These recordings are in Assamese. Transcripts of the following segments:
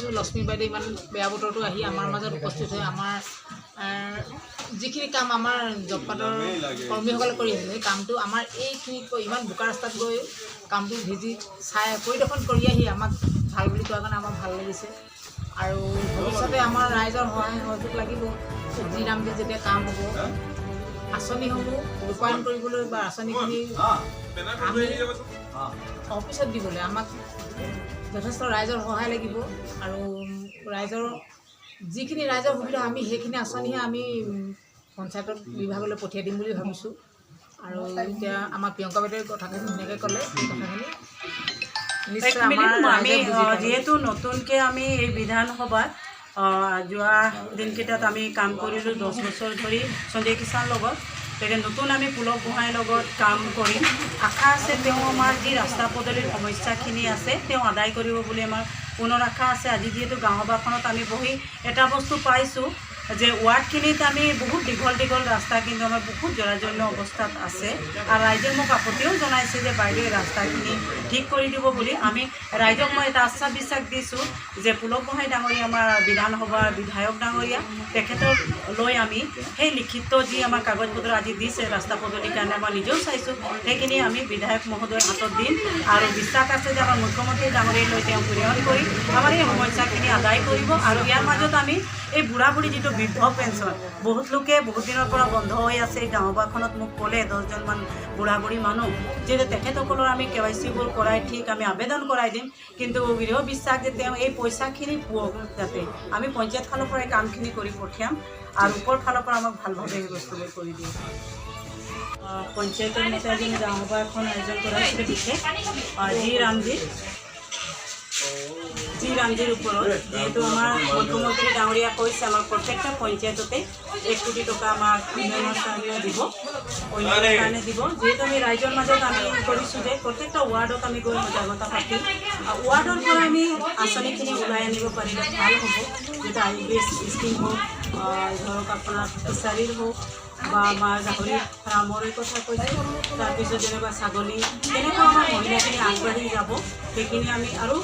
পাইছোঁ লক্ষ্মী বাইদেউ ইমান বেয়া বতৰটো আহি আমাৰ মাজত উপস্থিত হৈ আমাৰ যিখিনি কাম আমাৰ জব কাৰ্ডৰ কৰ্মীসকলে কৰি আছে সেই কামটো আমাৰ এইখিনি ইমান বোকা ৰাস্তাত গৈ কামটো ভিজিট চাই পৰিদৰ্শন কৰি আহি আমাক ভাল বুলি কোৱাৰ কাৰণে আমাৰ ভাল লাগিছে আৰু ভৱিষ্যতে আমাৰ ৰাইজৰ সহায় সহযোগ লাগিব যি নামে যেতিয়া কাম হ'ব আঁচনিসমূহ ৰূপায়ণ কৰিবলৈ বা আঁচনিখিনি আমি অফিচত দিবলৈ আমাক যথেষ্ট ৰাইজৰ সহায় লাগিব আৰু ৰাইজৰ যিখিনি ৰাইজৰ সুবিধা আমি সেইখিনি আঁচনিহে আমি পঞ্চায়তত বিভাগলৈ পঠিয়াই দিম বুলি ভাবিছোঁ আৰু এতিয়া আমাৰ প্ৰিয়ংকা বাইদেউৰ কথাখিনি ধুনীয়াকৈ ক'লে এই কথাখিনি আমি যেহেতু নতুনকৈ আমি এই বিধানসভাত যোৱা দিনকেইটাত আমি কাম কৰিলোঁ 10 বছৰ ধৰি সঞ্জয় কিষাণ লগত তেতিয়া নতুন আমি পুলক গোহাঁইৰ লগত কাম কৰিম আশা আছে তেওঁ আমাৰ যি ৰাস্তা পদূলিৰ সমস্যাখিনি আছে তেওঁ আদায় কৰিব বুলি আমাৰ পুনৰ আশা আছে আজি যিহেতু গাঁওসভাখনত আমি বহি এটা বস্তু পাইছোঁ যে ৱাৰ্ডখিনিত আমি বহুত দীঘল ৰাস্তা কিন্তু আমাৰ বহুত জৰাজীৰ্ণ অৱস্থাত আছে আৰু ৰাইজে মোক আপত্তিও জনাইছে যে বাইদেউ ৰাস্তাখিনি ঠিক কৰি দিব বুলি আমি ৰাইজক মই এটা আশ্বাস বিশ্বাস দিছোঁ যে পুলক গোহাঁই ডাঙৰীয়া আমাৰ বিধানসভাৰ বিধায়ক ডাঙৰীয়া তেখেতক লৈ আমি সেই লিখিত যি আমাৰ কাগজ পত্ৰ আজি দিছে ৰাস্তা পদূলিৰ কাৰণে মই নিজেও চাইছোঁ সেইখিনি আমি বিধায়ক মহোদয়ৰ হাতত দিম আৰু বিশ্বাস আছে যে আমাৰ মুখ্যমন্ত্ৰী ডাঙৰীয়াক লৈ তেওঁ প্ৰেৰণ কৰি আমাৰ এই সমস্যাখিনি আদায় কৰিব আৰু ইয়াৰ মাজত আমি এই বুঢ়া বুঢ়ী যিটো বৃদ্ধ পেঞ্চন বহুত লোকে বহুত দিনৰ পৰা বন্ধ হৈ আছে এই গাঁওবাখনত মোক ক'লে 10জনমান বুঢ়া বুঢ়ী মানুহ যে তেখেতসকলৰ আমি KYCবোৰ কৰাই ঠিক আমি আবেদন কৰাই দিম কিন্তু দৃঢ় বিশ্বাস যে তেওঁ এই পইচাখিনি পোৱাক যাতে আমি পঞ্চায়ত ফালৰ পৰা এই কামখিনি কৰি পঠিয়াম আৰু ওপৰ ফালৰ পৰা আমাক ভালভাৱে এই বস্তুবোৰ কৰি দিওঁ পঞ্চায়তৰ মতে আজি গাঁওসভা এখন আয়োজন কৰা হৈছিলে বিশেষ জি ৰামজিৰ ওপৰত যেহেতু আমাৰ মুখ্যমন্ত্ৰী ডাঙৰীয়া কৈছে আমাৰ প্ৰত্যেকটা পঞ্চায়ততে 1 কোটি টকা আমাক উন্নয়নৰ কাৰণে দিব উন্নয়নৰ কাৰণে দিব যেহেতু আমি ৰাইজৰ মাজত আমি কৰিছোঁ যে প্ৰত্যেকটা ৱাৰ্ডত আমি গৈ সজাগতা পাতিম ৱাৰ্ডৰ পৰা আমি আঁচনিখিনি ওলাই আনিব পাৰিলে ভাল হ'ব যেটা IBS স্কিম হওক ধৰক আপোনাৰ ফিচাৰীৰ হওক বা আমাৰ গাহৰি ফাৰ্মৰ কথা কৈছোঁ তাৰপিছত যেনেকুৱা ছাগলী তেনেকুৱা আমাৰ মহিলাখিনি আগবাঢ়ি যাব সেইখিনি আমি আৰু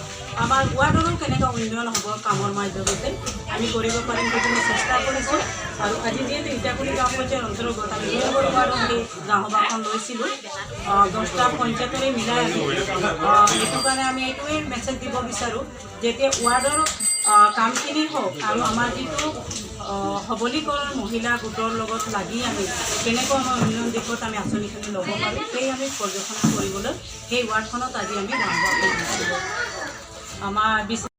আমাৰ ৱাৰ্ডৰো কেনেকুৱা উন্নয়ন হ'ব কামৰ মাধ্যমতে আমি কৰিব পাৰিম সেইখিনি চেষ্টা কৰিছোঁ আৰু আজি যিহেতু ইটাকুলি গাঁও পঞ্চায়তৰ অন্তৰ্গত আমি 2 নম্বৰ ৱাৰ্ডত সেই গাঁওসভাখন লৈছিলোঁ 10টা পঞ্চায়তৰে মিলাই আমি সেইটো কাৰণে আমি এইটোৱে মেছেজ দিব বিচাৰোঁ যেতিয়া ৱাৰ্ডৰ কামখিনি হওক আৰু আমাৰ যিটো সবলীকৰণ মহিলা গোটৰ লগত লাগি আমি কেনেকৈ আমাৰ উন্নয়ন দিশত আমি আঁচনিখিনি ল'ব পাৰোঁ সেই আমি পৰ্যবেক্ষণ কৰিবলৈ সেই ৱাৰ্ডখনত আজি আমি গাঁওসভা কৰিছিলোঁ আমাৰ